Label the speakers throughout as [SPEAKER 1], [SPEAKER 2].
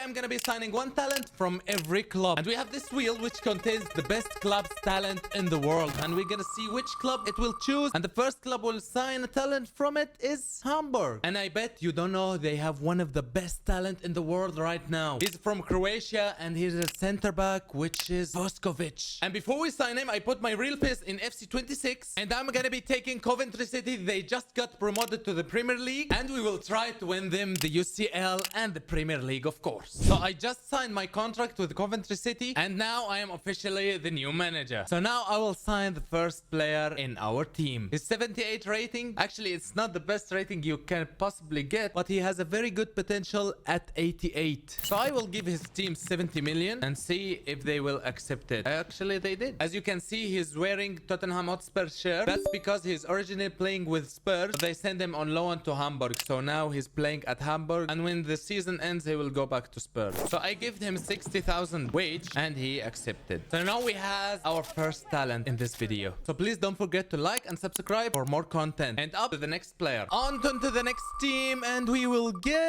[SPEAKER 1] I'm gonna be signing one talent from every club. And we have this wheel which contains the best club's talent in the world. And we're gonna see which club it will choose. And the first club will sign a talent from it is Hamburg. And I bet you don't know they have one of the best talent in the world right now. He's from Croatia and he's a center back, which is Voskovic. And before we sign him, I put my real face in FC 26. And I'm gonna be taking Coventry City. They just got promoted to the Premier League. And we will try to win them the UCL and the Premier League, of course. So I just signed my contract with Coventry City. And now I am officially the new manager. So now I will sign the first player in our team. His 78 rating. Actually, it's not the best rating you can possibly get, but he has a very good potential at 88. So I will give his team 70 million and see if they will accept it. Actually, they did. As you can see, he's wearing Tottenham Hotspur shirt. That's because he's originally playing with Spurs. They send him on loan to Hamburg. So now he's playing at Hamburg. And when the season ends, he will go back to Spurs. So I give him 60,000 wage and he accepted. So now we have our first talent in this video. So please don't forget to like and subscribe for more content. And up to the next player. On to the next team and we will get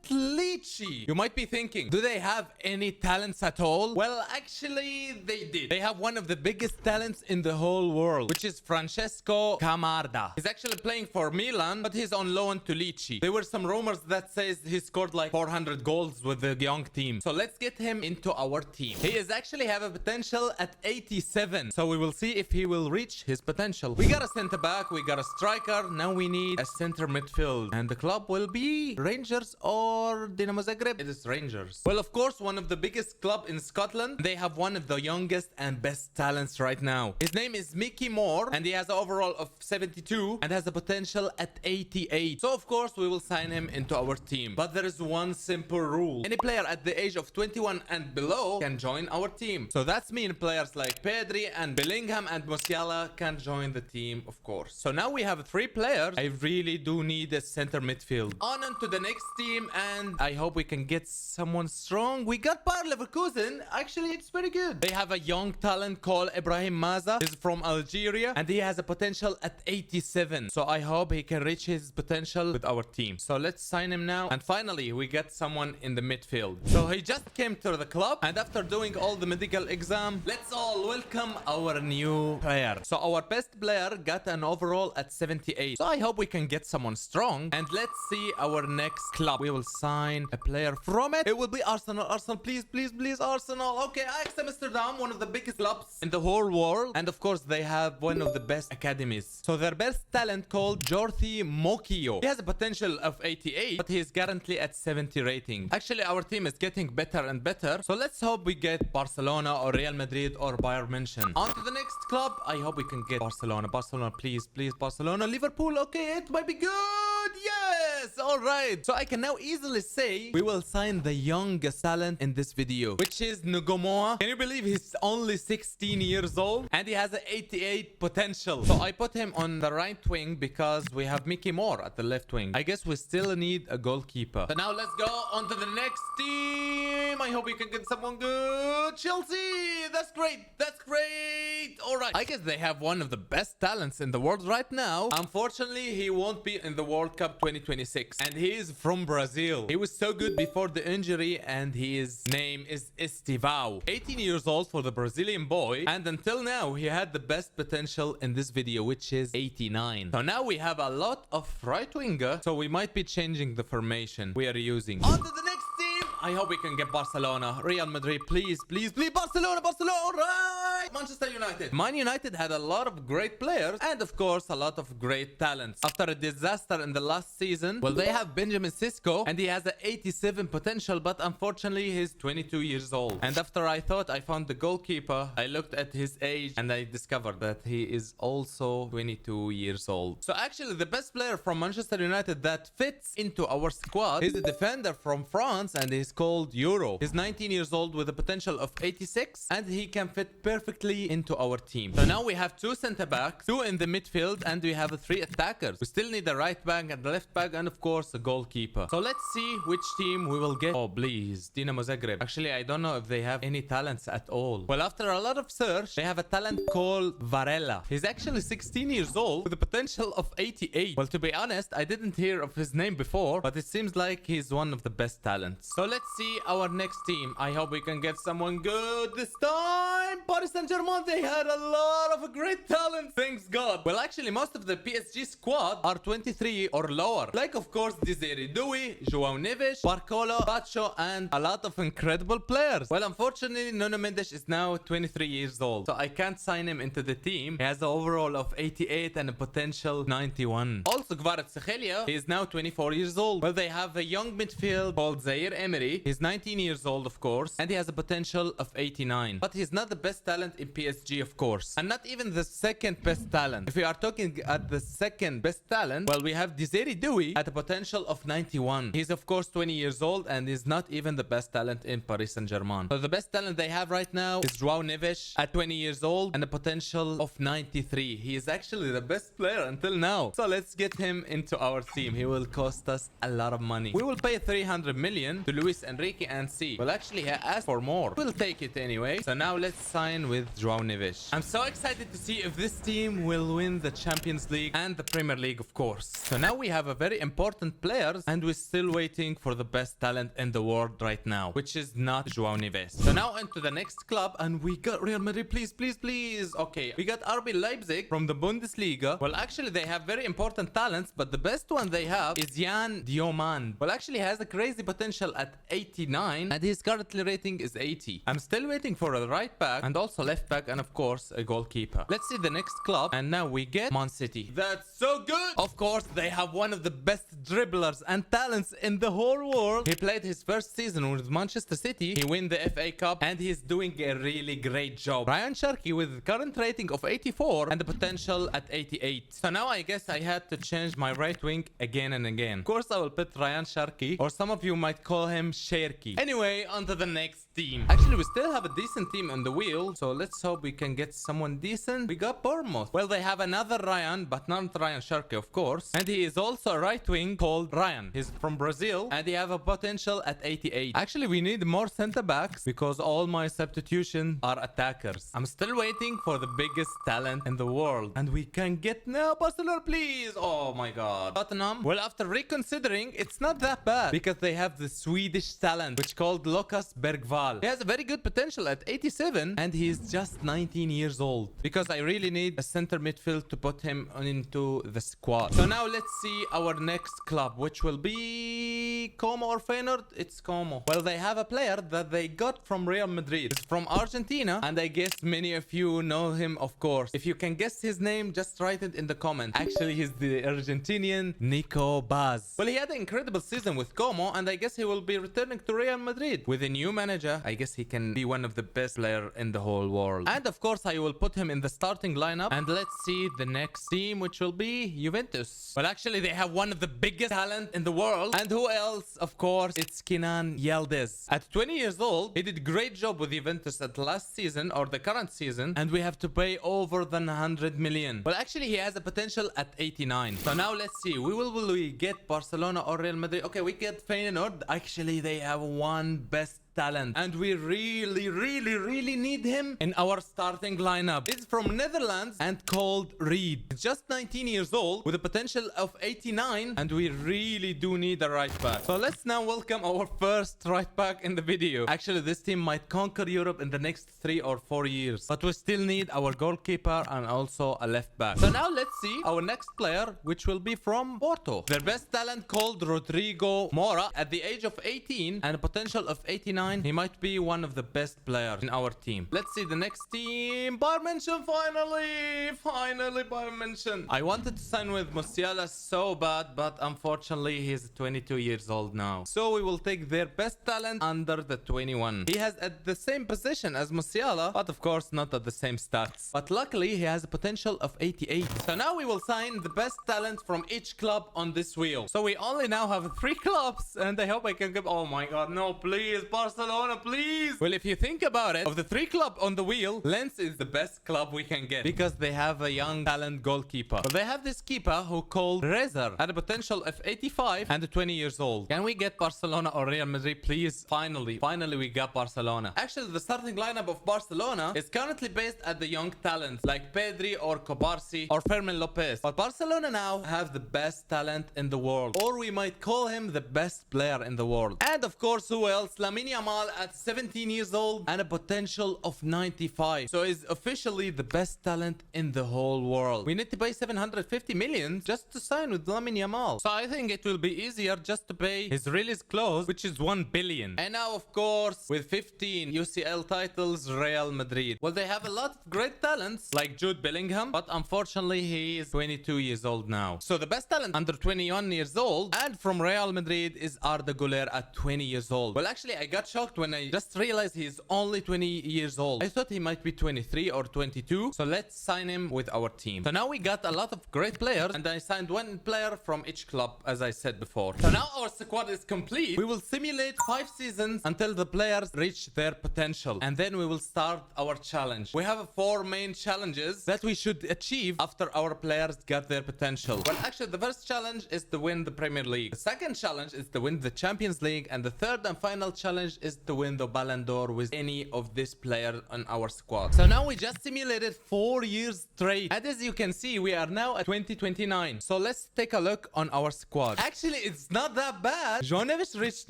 [SPEAKER 1] Lecce. You might be thinking, do they have any talents at all? Well, actually they did. They have one of the biggest talents in the whole world, which is Francesco Camarda. He's actually playing for Milan, but he's on loan to Lecce. There were some rumors that says he scored like 400 goals with the young team. So let's get him into our team. He is actually have a potential at 87. So we will see if he will reach his potential. We got a center back, we got a striker. Now we need a center midfield. And the club will be Rangers or Dinamo Zagreb. It is Rangers. Well, of course, one of the biggest club in Scotland. They have one of the youngest and best talents right now. His name is Mickey Moore and he has an overall of 72 and has a potential at 88. So of course we will sign him into our team. But there is one simple rule. Any player at the age of 21 and below can join our team. So that's mean players like Pedri and Bellingham and Musiala can join the team, of course. So now we have 3 players. I really do need a center midfield. On to the next team and I hope we can get someone strong. We got Bayer Leverkusen. Actually, it's very good. They have a young talent called Ibrahim Maza. He's from Algeria and he has a potential at 87. So I hope he can reach his potential with our team. So let's sign him now. And finally, we get someone in the midfield. So he just came to the club and after doing all the medical exam, let's all welcome our new player. So our best player got an overall at 78. So I hope we can get someone strong. And let's see our next club. We will sign a player from it. It will be Arsenal. Arsenal, please, please, please, Arsenal. Okay, Ajax Amsterdam, one of the biggest clubs in the whole world. And of course, they have one of the best academies. So their best talent called Jordi Mokio. He has a potential of 88, but he is currently at 70 rating. Actually, our team is getting better and better. So let's hope we get Barcelona or Real Madrid or Bayern München. On to the next club. I hope we can get Barcelona. Barcelona, please, please, Barcelona. Liverpool, okay, it might be good. Yes, all right. So I can now easily say we will sign the youngest talent in this video, which is Nugomoa. Can you believe he's only 16 years old and he has an 88 potential? So I put him on the right wing because we have Mickey Moore at the left wing. I guess we still need a goalkeeper. So now let's go on to the next team. I hope we can get someone good. Chelsea, that's great. That's great. All right. I guess they have one of the best talents in the world right now. Unfortunately, he won't be in the World Cup 2026. And he is from Brazil. He was so good before the injury and his name is Estivao. 18 years old for the Brazilian boy. And until now, he had the best potential in this video, which is 89. So now we have a lot of right winger. So we might be changing the formation we are using. On to the next team. I hope we can get Barcelona. Real Madrid, please, please, please. Barcelona, Barcelona, all right. Manchester United. Man United had a lot of great players and of course a lot of great talents. After a disaster in the last season, well, they have Benjamin Sisko and he has an 87 potential, but unfortunately he's 22 years old. And after I thought I found the goalkeeper, I looked at his age and I discovered that he is also 22 years old. So actually the best player from Manchester United that fits into our squad is a defender from France and he's called Euro. He's 19 years old with a potential of 86 and he can fit perfectly perfectly into our team. So now we have 2 center backs, 2 in the midfield, and we have 3 attackers. We still need a right back and a left back, and of course a goalkeeper. So let's see which team we will get. Oh please, Dinamo Zagreb. Actually, I don't know if they have any talents at all. Well, after a lot of search, they have a talent called Varela. He's actually 16 years old with a potential of 88. Well, to be honest, I didn't hear of his name before, but it seems like he's one of the best talents. So let's see our next team. I hope we can get someone good this time. Paris Saint-Germain, they had a lot of great talent. Thanks God. Well, actually, most of the PSG squad are 23 or lower. Like, of course, Desiree Doué, João Neves, Barcola, Pacho, and a lot of incredible players. Well, unfortunately, Nuno Mendes is now 23 years old, so I can't sign him into the team. He has an overall of 88 and a potential 91. Also, Kvaratskhelia, he is now 24 years old. Well, they have a young midfield called Zaire Emery. He's 19 years old, of course, and he has a potential of 89. But he's not the best talent in PSG, of course, and not even the second best talent. If we are talking at the second best talent, well, we have Desiree Doué at a potential of 91. He's, of course, 20 years old and is not even the best talent in Paris Saint-Germain. So the best talent they have right now is João Neves at 20 years old and a potential of 93. He is actually the best player until now. So let's get him into our team. He will cost us a lot of money. We will pay 300 million to Luis Enrique and see. Well, actually, he asked for more. We'll take it anyway. So now let's sign with João Neves. I'm so excited to see if this team will win the Champions League and the Premier League, of course. So now we have a very important players and we're still waiting for the best talent in the world right now, which is not João Neves. So now into the next club, and we got Real Madrid. Please, please, please. Okay, we got RB Leipzig from the Bundesliga. Well, actually, they have very important talents, but the best one they have is Jan Diomand. Well, actually, he has a crazy potential at 89, and his currently rating is 80. I'm still waiting for a right back and also left back, and of course, a goalkeeper. Let's see the next club, and now we get Man City. That's so good. Of course, they have one of the best dribblers and talents in the whole world. He played his first season with Manchester City. He won the FA Cup, and he's doing a really great job. Ryan Cherki with a current rating of 84 and the potential at 88. So now I guess I had to change my right wing again and again. Of course, I will put Ryan Cherki, or some of you might call him Cherki. Anyway, on to the next team. Actually, we still have a decent team on the wheel, so let's hope we can get someone decent. We got Bournemouth. Well, they have another Ryan, but not Ryan Cherki, of course. And he is also a right wing called Ryan. He's from Brazil, and he have a potential at 88. Actually, we need more center backs because all my substitutions are attackers. I'm still waiting for the biggest talent in the world, and we can get now Barcelona, please. Oh my God. Tottenham. Well, after reconsidering, it's not that bad because they have the Swedish talent, which called Lucas Bergvall. He has a very good potential at 87, and he's just 19 years old because I really need a center midfield to put him into the squad. So now let's see our next club, which will be Como or Feyenoord. It's Como. Well, they have a player that they got from Real Madrid. It's from Argentina, and I guess many of you know him, of course. If you can guess his name, just write it in the comments. Actually, he's the Argentinian Nico Baz. Well, he had an incredible season with Como, and I guess he will be returning to Real Madrid. With a new manager, I guess he can be one of the best players in the whole world. And of course, I will put him in the starting lineup. And let's see the next team, which will be Juventus. Well, actually, they have one of the biggest talent in the world. And who else? Of course, it's Kenan Yildiz. At 20 years old, he did a great job with Juventus at last season or the current season, and we have to pay over than 100 million. Well, actually, he has a potential at 89. So now let's see. Will we get Barcelona or Real Madrid? Okay, we get Feyenoord. Actually, they have one best talent, and we really need him in our starting lineup. It's from Netherlands and called Reed. He's just 19 years old with a potential of 89, and we really do need a right back. So let's now welcome our first right back in the video. Actually, this team might conquer Europe in the next 3 or 4 years, but we still need our goalkeeper and also a left back. So now let's see our next player, which will be from Porto. Their best talent called Rodrigo Mora at the age of 18 and a potential of 89. He might be one of the best players in our team. Let's see the next team. Bayern München, finally Bayern München. I wanted to sign with Musiala so bad, but unfortunately he's 22 years old now. So we will take their best talent under the 21. He has at the same position as Musiala, but of course not at the same stats. But luckily he has a potential of 88. So now we will sign the best talent from each club on this wheel. So we only now have 3 clubs, and I hope I can get... Oh my God, no, please, Barcelona. Barcelona, please. Well, if you think about it, of the three clubs on the wheel, Lens is the best club we can get because they have a young talent goalkeeper. But they have this keeper who called Rezer, had a potential of 85 and 20 years old. Can we get Barcelona or Real Madrid, please? Finally we got Barcelona. Actually, the starting lineup of Barcelona is currently based at the young talents like Pedri or Kobarsi or Fermin Lopez. But Barcelona now have the best talent in the world, or we might call him the best player in the world. And of course, who else? Lamine Yamal at 17 years old and a potential of 95. So is officially the best talent in the whole world. We need to pay 750 million just to sign with Lamine Yamal. So I think it will be easier just to pay his release clause, which is 1 billion. And now, of course, with 15 UCL titles, Real Madrid. Well, they have a lot of great talents like Jude Bellingham, but unfortunately he is 22 years old now. So the best talent under 21 years old and from Real Madrid is Arda Güler at 20 years old. Well, actually, I got shocked when I just realized he's only 20 years old. I thought he might be 23 or 22. So let's sign him with our team. So now we got a lot of great players and I signed one player from each club, as I said before. So now our squad is complete. We will simulate 5 seasons until the players reach their potential. And then we will start our challenge. We have 4 main challenges that we should achieve after our players got their potential. Well, actually, the first challenge is to win the Premier League. The second challenge is to win the Champions League. And the third and final challenge is to win the Ballon d'Or with any of these players on our squad. So now we just simulated 4 years straight. And as you can see, we are now at 2029. So let's take a look on our squad. Actually, it's not that bad. João Neves reached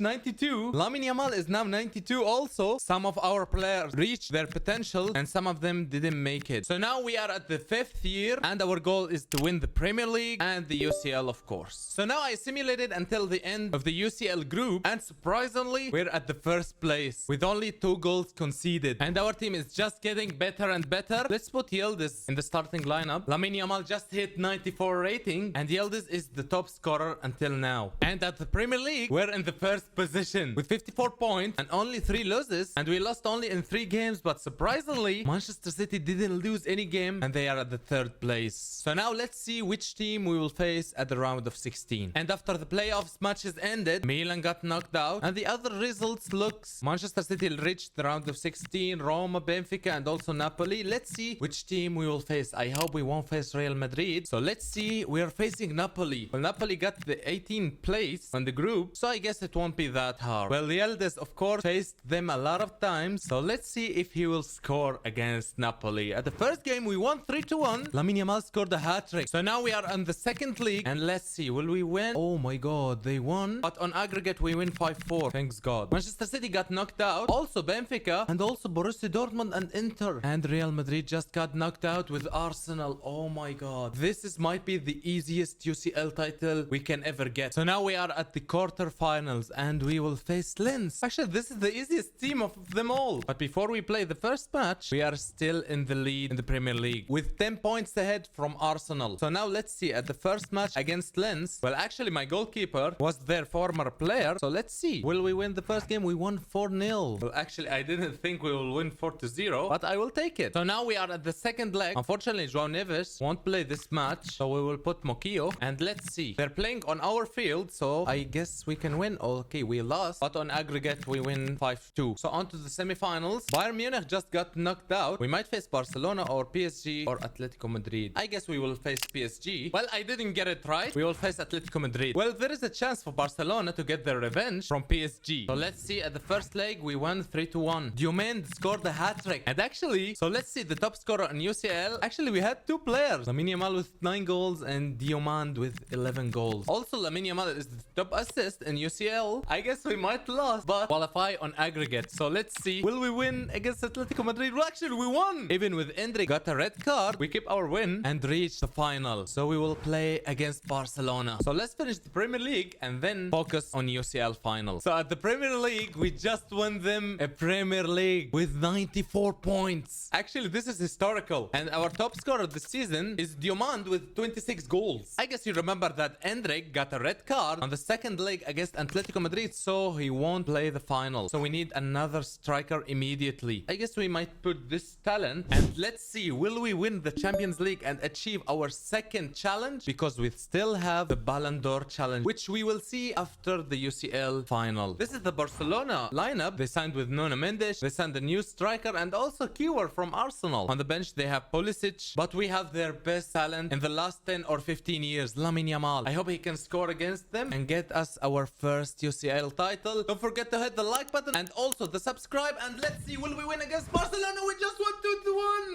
[SPEAKER 1] 92. Lamine Yamal is now 92 also. Some of our players reached their potential and some of them didn't make it. So now we are at the 5th year and our goal is to win the Premier League and the UCL, of course. So now I simulated until the end of the UCL group and surprisingly, we're at the first place with only 2 goals conceded. And our team is just getting better and better. Let's put Yildiz in the starting lineup. Lamine Yamal just hit 94 rating and Yildiz is the top scorer until now. And at the Premier League, we're in the first position with 54 points and only 3 losses. And we lost only in 3 games, but surprisingly, Manchester City didn't lose any game and they are at the 3rd place. So now let's see which team we will face at the round of 16. And after the playoffs matches ended, Milan got knocked out and the other results looks Manchester City reached the round of 16, Roma, Benfica and also Napoli. Let's see which team we will face. I hope we won't face Real Madrid. So let's see, we are facing Napoli. Well, Napoli got the 18th place on the group, so I guess it won't be that hard. Well, Yildiz of course faced them a lot of times, so let's see if he will score against Napoli. At the first game we won 3-1. Lamine Yamal scored a hat-trick. So now we are on the 2nd league and let's see, will we win? Oh my god, they won, but on aggregate we win 5-4, thanks god. Manchester City got knocked out, also Benfica and also Borussia Dortmund and Inter, and Real Madrid just got knocked out with Arsenal. Oh my god, this might be the easiest UCL title we can ever get. So now we are at the quarterfinals and we will face Lens. Actually, this is the easiest team of them all. But before we play the first match, we are still in the lead in the Premier League with 10 points ahead from Arsenal. So now let's see, at the first match against Lens, well, actually my goalkeeper was their former player. So let's see, will we win the first game? We won 4-0. Well, actually, I didn't think we will win 4-0, but I will take it. So now we are at the 2nd leg. Unfortunately, João Neves won't play this match, so we will put Mokio. And let's see, they're playing on our field, so I guess we can win. Okay, we lost, but on aggregate we win 5-2. So on to the semifinals. Bayern Munich just got knocked out. We might face Barcelona or PSG or Atletico Madrid. I guess we will face PSG. Well, I didn't get it right. We will face Atletico Madrid. Well, there is a chance for Barcelona to get their revenge from PSG. So let's see, at the first leg we won 3-1. Diomande scored a hat-trick. And actually, so let's see, the top scorer in UCL, actually we had 2 players, Lamine Yamal with 9 goals and Diomande with 11 goals. Also, Lamine Yamal is the top assist in UCL. I guess we might lose, but qualify on aggregate. So let's see, will we win against Atletico Madrid? Well, actually we won. Even with Endrick got a red card, we keep our win and reach the final. So we will play against Barcelona. So let's finish the Premier League and then focus on UCL final. So at the Premier League, we just won them a Premier League with 94 points. Actually, this is historical. And our top scorer this season is Diomande with 26 goals. I guess you remember that Endrick got a red card on the 2nd leg against Atletico Madrid, so he won't play the final. So we need another striker immediately. I guess we might put this talent and let's see, will we win the Champions League and achieve our 2nd challenge? Because we still have the Ballon d'Or challenge, which we will see after the UCL final. This is the Barcelona Barcelona lineup, they signed with Nuno Mendes, they signed a new striker and also keeper from Arsenal. On the bench, they have Pulisic, but we have their best talent in the last 10 or 15 years, Lamine Yamal. I hope he can score against them and get us our first UCL title. Don't forget to hit the like button and also the subscribe, and let's see, will we win against Barcelona? We just won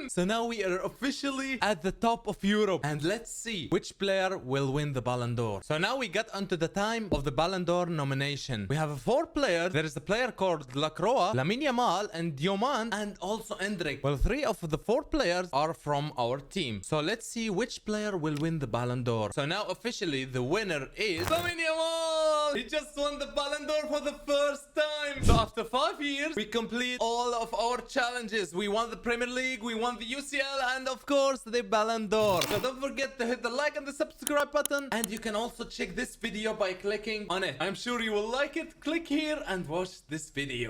[SPEAKER 1] 2-1. So now we are officially at the top of Europe, and let's see which player will win the Ballon d'Or. So now we got onto the time of the Ballon d'Or nomination. We have 4 players. There is a player called Lacroix, Lamine Yamal, and Dioman, and also Endrick. Well, 3 of the 4 players are from our team. So let's see which player will win the Ballon d'Or. So now officially the winner is Lamine Yamal. He just won the Ballon d'Or for the first time. So after 5 years, we complete all of our challenges. We won the Premier League, we won the UCL, and of course the Ballon d'Or. So don't forget to hit the like and the subscribe button, and you can also check this video by clicking on it. I'm sure you will like it. Click here and watch this video.